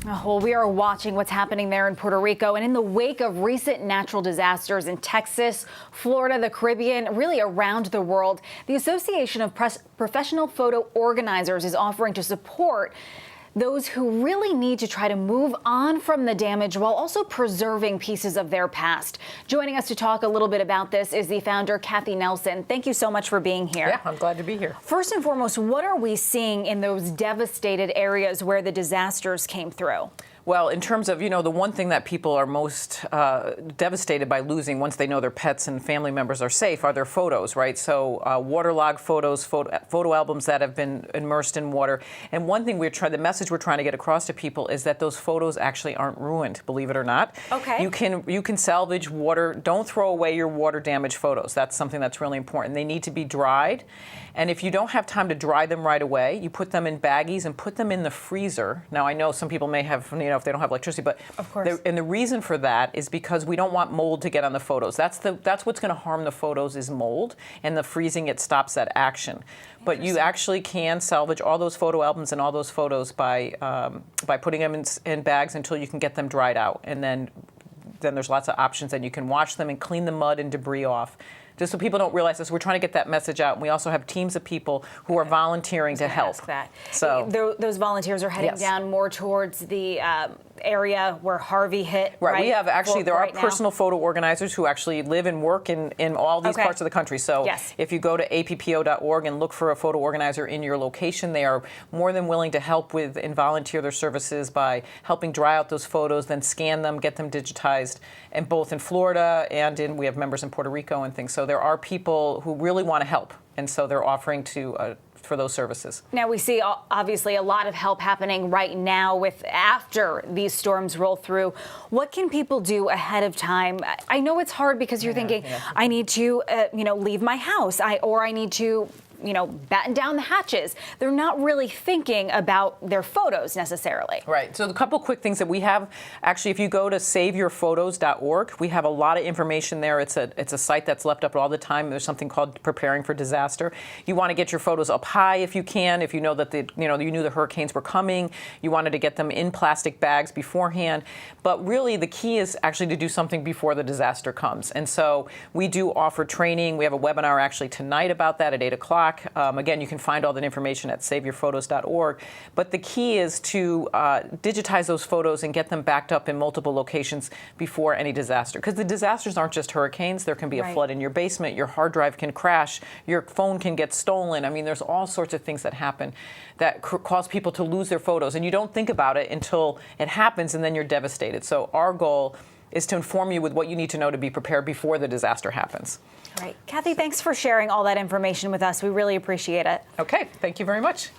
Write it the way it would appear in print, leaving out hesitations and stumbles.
Oh, well, we are watching what's happening there in Puerto Rico, and in the wake of recent natural disasters in Texas, Florida, the Caribbean, really around the world, the Association of Professional Photo Organizers is offering to support those who really need to try to move on from the damage while also preserving pieces of their past. Joining us to talk a little bit about this is the founder, Cathi Nelson. Thank you so much for being here. Yeah, I'm glad to be here. First and foremost, what are we seeing in those devastated areas where the disasters came through? Well, in terms of, the one thing that people are most devastated by losing once they know their pets and family members are safe are their photos, right? So waterlogged photos, photo albums that have been immersed in water. And one thing the message we're trying to get across to people is that those photos actually aren't ruined, believe it or not. Okay. You can salvage water. Don't throw away your water damaged photos. That's something that's really important. They need to be dried. And if you don't have time to dry them right away, you put them in baggies and put them in the freezer. Now, I know some people may have, if they don't have electricity, but of course. And the reason for that is because we don't want mold to get on the photos. That's what's going to harm the photos is mold, and the freezing, it stops that action. But you actually can salvage all those photo albums and all those photos by putting them in bags until you can get them dried out, and then there's lots of options, and you can wash them and clean the mud and debris off. Just so people don't realize this, we're trying to get that message out, and we also have teams of people who are volunteering to help. So those volunteers are heading down more towards the area where Harvey hit. Right. We have there are personal photo organizers who actually live and work in all these parts of the country. So if you go to APPO.org and look for a photo organizer in your location, they are more than willing to help with and volunteer their services by helping dry out those photos, then scan them, get them digitized, and both in Florida and we have members in Puerto Rico and things. So there are people who really want to help, and so they're offering for those services. Now we see obviously a lot of help happening right now after these storms roll through. What can people do ahead of time? I know it's hard because you're thinking, I need to leave my house, or I need to batten down the hatches. They're not really thinking about their photos necessarily. Right. So a couple quick things that we have, actually, if you go to saveyourphotos.org, we have a lot of information there. It's a site that's left up all the time. There's something called Preparing for Disaster. You want to get your photos up high if you can. If you know that you knew the hurricanes were coming, you wanted to get them in plastic bags beforehand. But really, the key is actually to do something before the disaster comes. And so we do offer training. We have a webinar actually tonight about that at 8 o'clock. Again, you can find all that information at saveyourphotos.org. But the key is to digitize those photos and get them backed up in multiple locations before any disaster. Because the disasters aren't just hurricanes. There can be a flood in your basement. Your hard drive can crash. Your phone can get stolen. I mean, there's all sorts of things that happen that cause people to lose their photos. And you don't think about it until it happens, and then you're devastated. So our goal is to inform you with what you need to know to be prepared before the disaster happens. All right. Cathi, thanks for sharing all that information with us. We really appreciate it. Okay. Thank you very much.